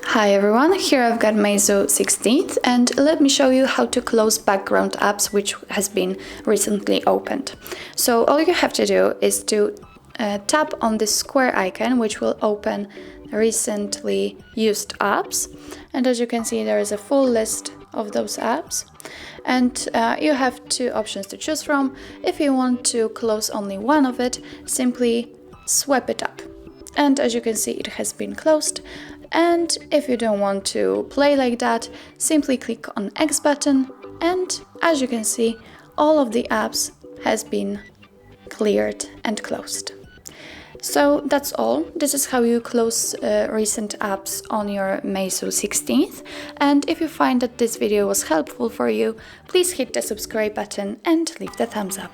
Hi everyone, here I've got MEIZU 16th and let me show you how to close background apps which has been recently opened. So all you have to do is to tap on this square icon which will open recently used apps, and as you can see there is a full list of those apps, and you have two options to choose from. If you want to close only one of it, simply swipe it up, and as you can see it has been closed. And if you don't want to play like that, simply click on X button, and as you can see all of the apps has been cleared and closed. So that's all. This is how you close recent apps on your MEIZU 16th, and if you find that this video was helpful for you, please hit the subscribe button and leave the thumbs up.